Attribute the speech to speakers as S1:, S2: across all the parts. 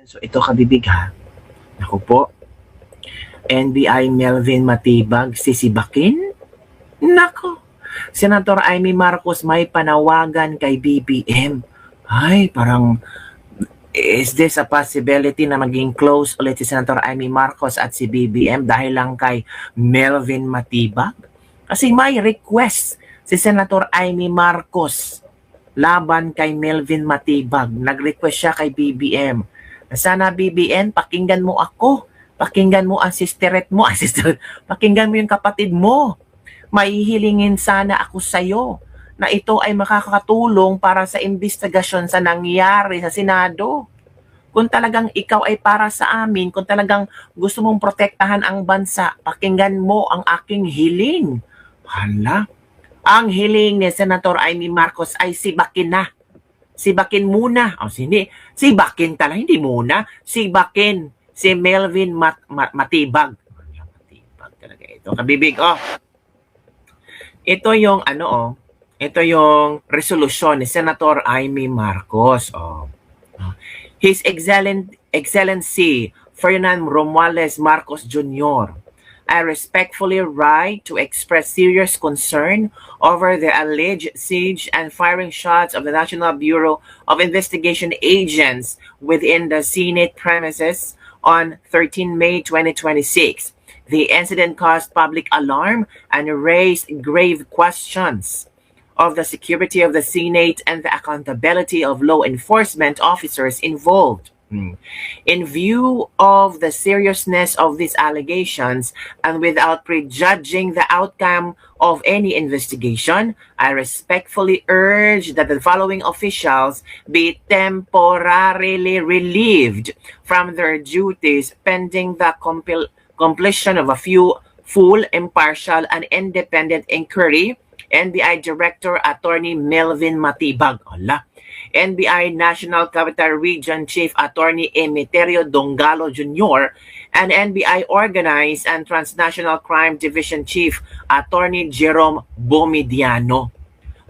S1: So ito kabibig ha. Ako po. NBI Melvin Matibag sisibakin? Nako. Senator Amy Marcos may panawagan kay BBM. Ay, parang is this a possibility na maging close ulit si Senator Amy Marcos at si BBM dahil lang kay Melvin Matibag? Kasi may request si Senator Amy Marcos laban kay Melvin Matibag. Nag-request siya kay BBM. Sana BBM, pakinggan mo ako. Pakinggan mo ang sisteret mo. Pakinggan mo yung kapatid mo. Mahihilingin sana ako sa'yo na ito ay makakatulong para sa investigasyon sa nangyari sa Senado. Kung talagang ikaw ay para sa amin, kung talagang gusto mong protektahan ang bansa, pakinggan mo ang aking hiling. Hala, ang hiling ni Senator Amy Marcos ay sibakin na. Sibakin muna. O, hindi. Sibakin talaga, hindi muna. Sibakin si Melvin Matibag. Matibag talaga ito. Kabibig, oh. Ito yung ito yung resolution ni Senator Amy Marcos. Oh. His Excellency Ferdinand Romualdez Marcos Jr. I respectfully write to express serious concern over the alleged siege and firing shots of the National Bureau of Investigation agents within the Senate premises on 13 May 2026. The incident caused public alarm and raised grave questions of the security of the Senate and the accountability of law enforcement officers involved. In view of the seriousness of these allegations and without prejudging the outcome of any investigation, I respectfully urge that the following officials be temporarily relieved from their duties pending the completion of a full, impartial, and independent inquiry. NBI Director Attorney Melvin Matibag. NBI National Capital Region Chief Attorney Emeterio Dongalo Jr. and NBI Organized and Transnational Crime Division Chief Attorney Jerome Bomidiano.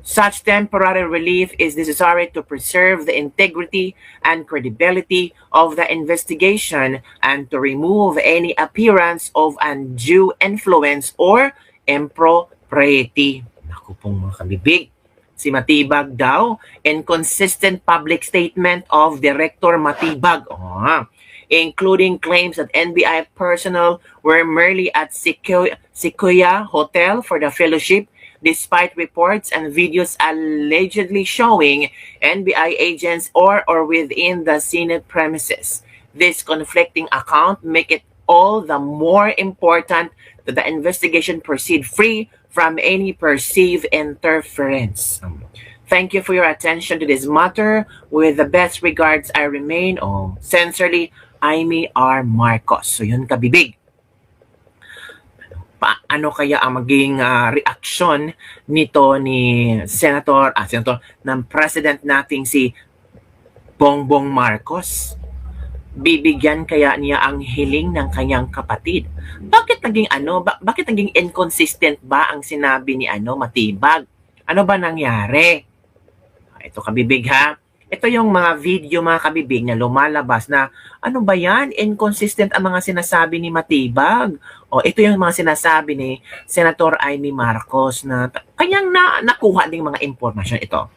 S1: Such temporary relief is necessary to preserve the integrity and credibility of the investigation and to remove any appearance of undue influence or impropriety. Naku pong mga kabibig. Si Matibag daw, inconsistent public statement of Director Matibag, including claims that NBI personnel were merely at Sequoia Hotel for the fellowship, despite reports and videos allegedly showing NBI agents or within the Senate premises. This conflicting account make it all the more important that the investigation proceed free from any perceived interference. Thank you for your attention to this matter. With the best regards, I remain, sincerely, Amy R. Marcos. So yun kabibig. Paano kaya ang maging reaksyon nito ni Senator ng President nating si Bongbong Marcos? Bibigyan kaya niya ang hiling ng kanyang kapatid? Bakit naging inconsistent ba ang sinabi ni Matibag? Ano ba nangyari? Ito kabibig ha. Ito yung mga video mga kabibig na lumalabas na ano ba yan? Inconsistent ang mga sinasabi ni Matibag. O ito yung mga sinasabi ni Senator Amy Marcos na kanyang nakuha ding mga impormasyon ito.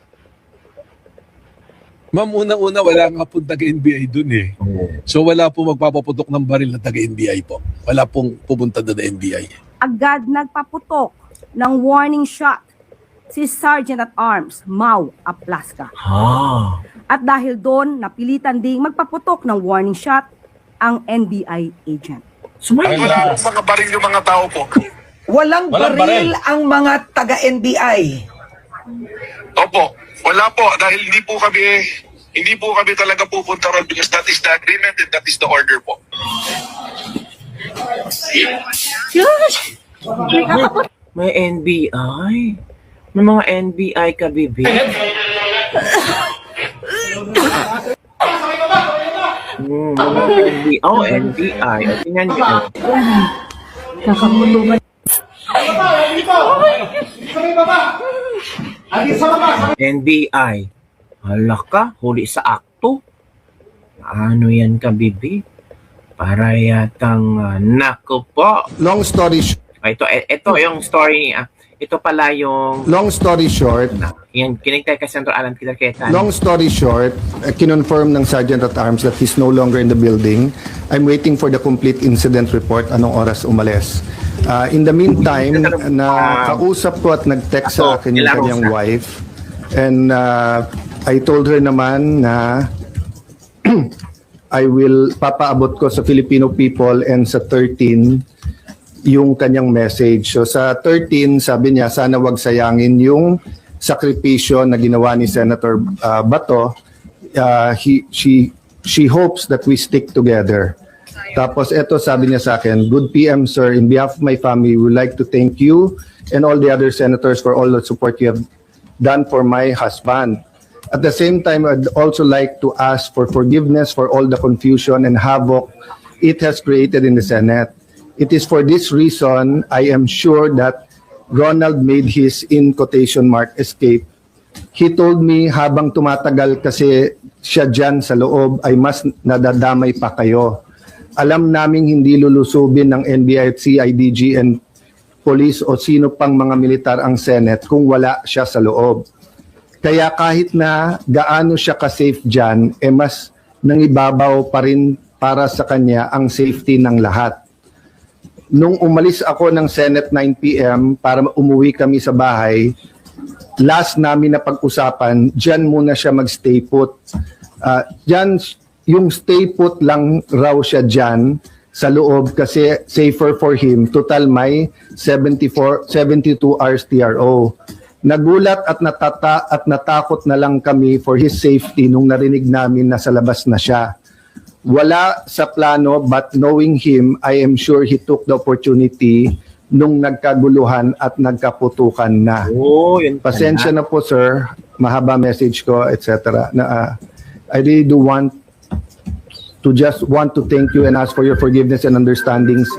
S2: Ma'am, una-una, wala nga pong taga-NBI dun eh. So wala pong magpapaputok ng baril na taga-NBI po. Wala pong pupunta doon na NBI.
S3: Agad nagpaputok ng warning shot si Sergeant at Arms Mau Aplaska. At dahil doon, napilitan ding magpaputok ng warning shot ang NBI agent.
S4: Wala mga baril yung mga tao po.
S5: Walang baril ang mga taga-NBI.
S4: Opo, wala po dahil hindi po kami talaga pupunta ron because that is the agreement and that is the order po.
S1: May NBI. May mga NBI kabibig. NBI. Tingnan nyo.
S3: Kakamutuman.
S1: NBI. Hala ka, huli sa akto. Ano yan ka, Bibi? Para yatang, nako po.
S6: Long story short,
S1: Ito yung story, ito pala yung, yan, kinig tayo kay Senator Alan Peter Cayetano.
S6: long story short, kinonfirm ng Sergeant at Arms that he's no longer in the building. I'm waiting for the complete incident report, anong oras umalis. In the meantime, nakausap ko at nag-text sa akin yung kanyang wife. And I told her naman na I will papaabot ko sa Filipino people and sa 13 yung kanyang message. So sa 13, sabi niya, sana wag sayangin yung sakripisyo na ginawa ni Senator Bato. She hopes that we stick together. Tapos eto sabi niya sa akin, good PM sir, in behalf of my family, we would like to thank you and all the other senators for all the support you have done for my husband. At the same time, I'd also like to ask for forgiveness for all the confusion and havoc it has created in the Senate. It is for this reason, I am sure that Ronald made his, in quotation mark, escape. He told me habang tumatagal kasi siya dyan sa loob ay mas nadadamay pa kayo. Alam naming hindi lulusubin ng NBI at CIDG and police o sino pang mga militar ang Senate kung wala siya sa loob. Kaya kahit na gaano siya ka-safe dyan, mas nangibabaw pa rin para sa kanya ang safety ng lahat. Nung umalis ako ng Senate 9 p.m. para umuwi kami sa bahay, last namin na pag-usapan, dyan muna siya mag-stay put. Dyan, yung stay put lang raw siya dyan sa loob kasi safer for him. Total may 72 hours TRO. Nagulat at natakot na lang kami for his safety nung narinig namin na sa labas na siya. Wala sa plano but knowing him, I am sure he took the opportunity nung nagkaguluhan at nagkaputukan na.
S1: Oh, yun pala.
S6: Pasensya na po sir, mahaba message ko, etc. I really do want to thank you and ask for your forgiveness and understandings.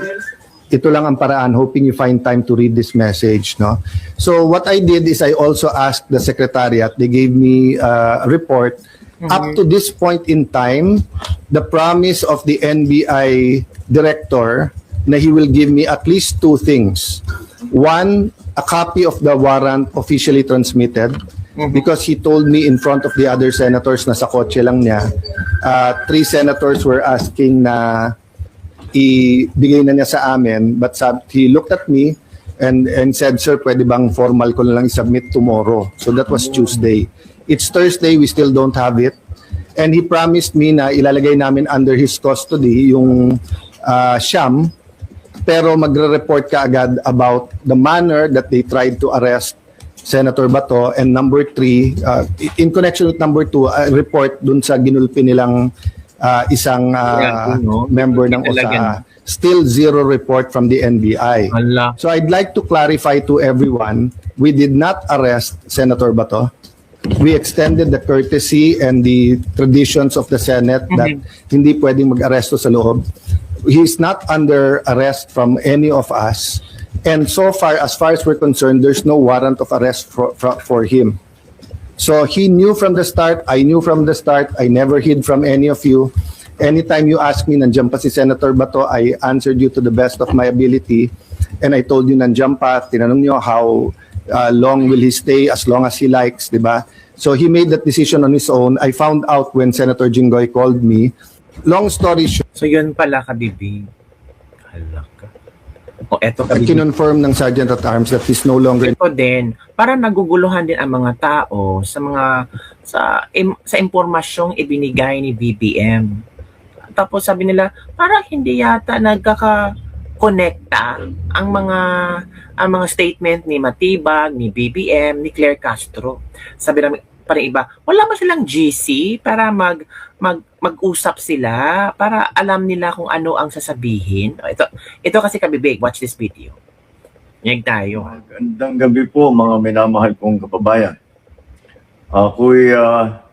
S6: Ito lang ang paraan, hoping you find time to read this message. No? So what I did is I also asked the secretariat, they gave me a report. Up to this point in time, the promise of the NBI director na he will give me at least two things. One, a copy of the warrant officially transmitted because he told me in front of the other senators na sa kotse lang niya. 3 senators were asking na ibigay na niya sa amin, but he looked at me and said, sir, pwede bang formal ko na lang i-submit tomorrow? So that was Tuesday. It's Thursday, we still don't have it. And he promised me na ilalagay namin under his custody yung Siyam, pero magre-report ka agad about the manner that they tried to arrest Senator Bato. And number 3, in connection with number 2, a report dun sa ginulpi nilang isang member ng OSA. Still zero report from the NBI.
S1: Allah.
S6: So I'd like to clarify to everyone, we did not arrest Senator Bato. We extended the courtesy and the traditions of the Senate that hindi pwedeng mag-aresto sa loob. He's not under arrest from any of us. And so far as we're concerned, there's no warrant of arrest for him. So he knew from the start, I knew from the start, I never hid from any of you. Anytime you ask me, nandiyan pa si Senator Bato, I answered you to the best of my ability. And I told you, nandiyan pa, tinanong nyo how long will he stay, as long as he likes, di ba? So he made that decision on his own. I found out when Senator Jinggoy called me. Long story short,
S1: So yun pala ka, Bibi. Hala ka. O eto ka, Bibi.
S6: kinonfirm ng Sergeant at Arms that he's no longer
S1: Ito din, para naguguluhan din ang mga tao sa impormasyong ibinigay ni BBM. Tapos sabi nila, parang hindi yata nagkaka-connecta ang mga statement ni Matibag, ni BBM, ni Claire Castro. Sabi namin, parang iba, wala ba silang GC para mag-usap sila para alam nila kung ano ang sasabihin? Ito kasi kabibig, watch this video. Nyag tayo.
S7: Magandang gabi po mga minamahal kong kababayan. Ako'y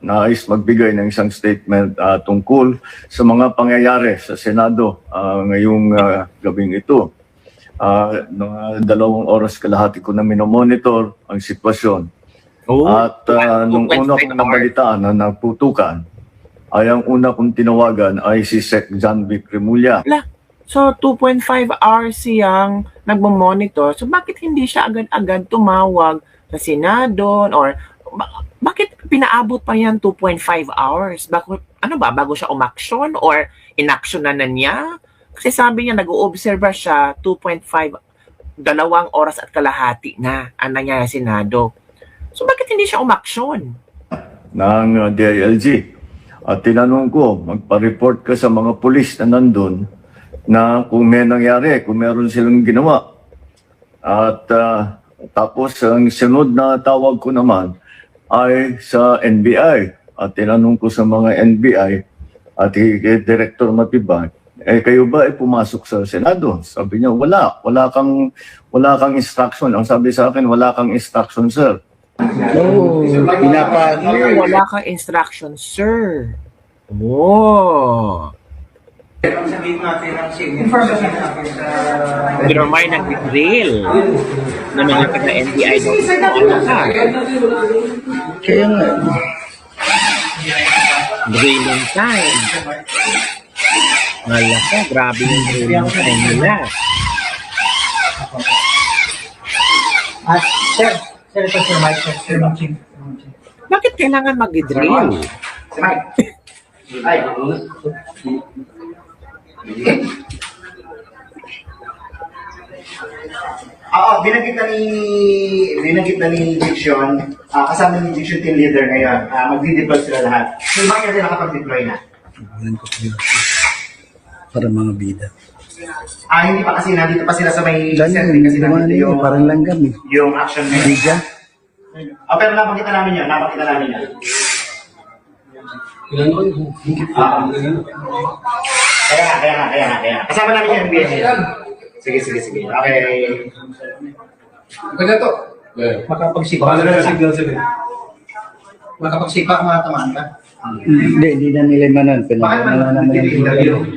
S7: nais magbigay ng isang statement tungkol sa mga pangyayari sa Senado ngayong gabing ito. Mga 2 oras kalahati ko na minomonitor ang sitwasyon. At nung una kong nabalitaan na naputukan, ay ang una kong tinawagan ay si Sec. John Vic Remulla.
S1: So, 2.5 hours siyang nagmo-monitor. So, bakit hindi siya agad-agad tumawag sa Senado? Or, bakit pinaabot pa yan 2.5 hours? Bago siya umaksyon? Or inaksyonan na niya? Kasi sabi niya, nag-oobserba siya 2.5, 2 oras at kalahati na ang nangyari sa Senado. So, bakit hindi siya umaksyon?
S7: Ng DILG. At tinanong ko, magpa-report ka sa mga pulis na nandun na kung may nangyari, kung meron silang ginawa. At tapos ang sunod na tawag ko naman ay sa NBI. At tinanong ko sa mga NBI at kay Director Matibag, kayo ba ay pumasok sa Senado? Sabi niya, wala kang instruction. Ang sabi sa akin, wala kang instruction, sir.
S1: Wala kang instruction, sir. Oh. Pero may nag-drill na mga taga-NBI doon.
S8: Kaya nga.
S1: Drilling time. Wala ka, grabe yung drilling time nila.
S8: Sir, ito Sir Mike, Sir Mike.
S1: Bakit kailangan mag-drill?
S9: Oo, binanggit na ni Diction, kasama ni Diction team leader ngayon, magdi-deploy sila lahat. So, bakit na nakapag-deploy na?
S8: Para mga bida.
S9: Hindi pa kasi nandito pa sila sa may
S8: Langgam,
S9: kasi nandito yung,
S8: parang langgam eh.
S9: yung action na yun.
S8: Bida?
S9: Pero napakita namin yun. Kaya. Kasama namin yung NBA. Sige. Okay.
S10: Makapagsipa ang mga tamaan ka?
S8: Hindi na nila manan. Pinakamanan naman yung pinakamanan.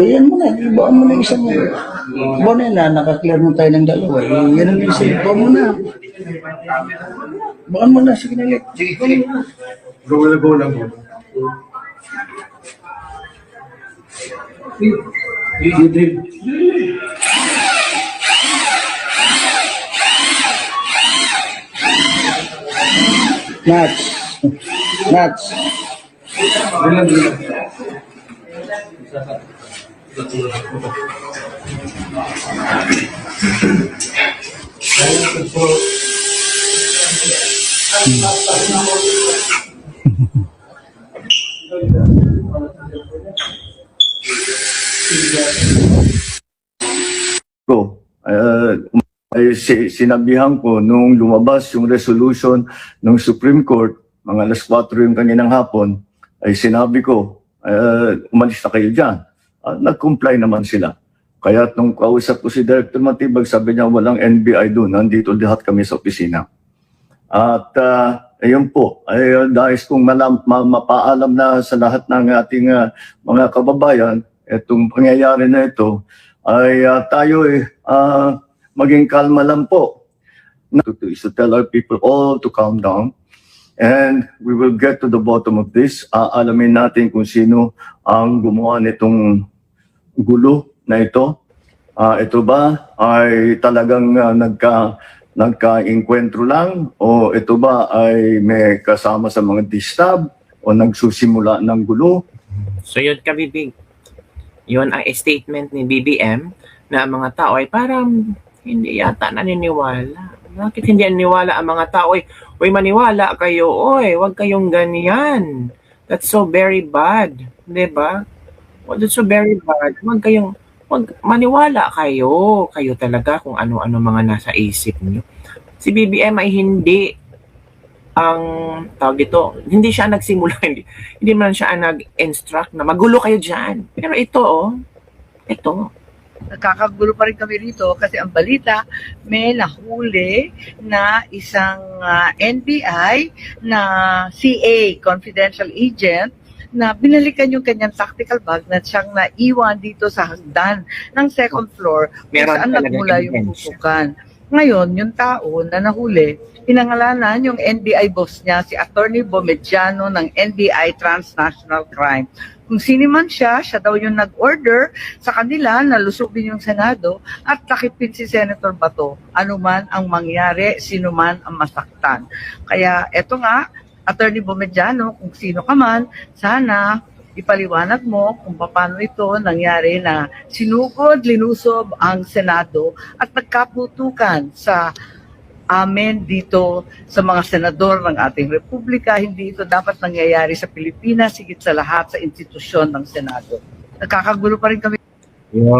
S8: Yan mo na, ibuan mo na isang buwan na, nakaklear mo tayo ng dalawa. Yan ang isa, ibuan mo na. Ibuan mo na, sige na ulit.
S10: Sige. Go lang po.
S8: Nuts.
S7: Sinabihan ko nung lumabas yung resolution ng Supreme Court, mga alas 4 yung kaninang hapon, ay sinabi ko, umalis na kayo dyan. Nag-comply naman sila. Kaya nung kausap ko si Director Matibag, sabi niya walang NBI doon, nandito lahat kami sa opisina. At ayun po, ay dahil kong mapaalam na sa lahat ng ating mga kababayan, itong pangyayari na ito, ay tayo maging kalma lang po. Is to tell our people all to calm down. And we will get to the bottom of this. Alamin natin kung sino ang gumawa nitong gulo na ito. Ito ba ay talagang nagka-enkwentro lang? O ito ba ay may kasama sa mga distab? O nagsusimula ng gulo?
S1: So yun ka, Bibig. Yun ang statement ni BBM na ang mga tao ay parang hindi yata naniniwala. Bakit hindi naniniwala ang mga tao? Uy, maniwala kayo. Uy, huwag kayong ganyan. That's so very bad. Diba? That's so very bad. Maniwala kayo. Kayo talaga kung ano-ano mga nasa isip niyo. Si BBM ay hindi ang tawag dito, hindi siya nagsimula, hindi man siya nag-instruct na magulo kayo dyan. Pero ito.
S11: Nagkakagulo pa rin kami rito kasi ang balita may nahuli na isang NBI na CA, confidential agent, na binalikan yung kanyang tactical bag na siyang naiwan dito sa hagdan ng second floor kung
S1: Meron
S11: saan
S1: talagang
S11: nagmula yung
S1: evidence.
S11: pupukan. Ngayon, yung tao na nahuli, pinangalanan yung NBI boss niya, si Attorney Bomediano ng NBI Transnational Crime. Kung sino man siya daw yung nag-order sa kanila na lusubin yung Senado at takipin si Senator Bato. Ano man ang mangyari, sino man ang masaktan. Kaya eto nga, Attorney Bomediano, kung sino ka man, sana ipaliwanag mo kung paano ito nangyari na sinugod, linusob ang Senado at nagkaputukan sa amin dito sa mga senador ng ating Republika. Hindi ito dapat nangyayari sa Pilipinas, higit sa lahat sa institusyon ng Senado. Nagkakagulo pa rin kami.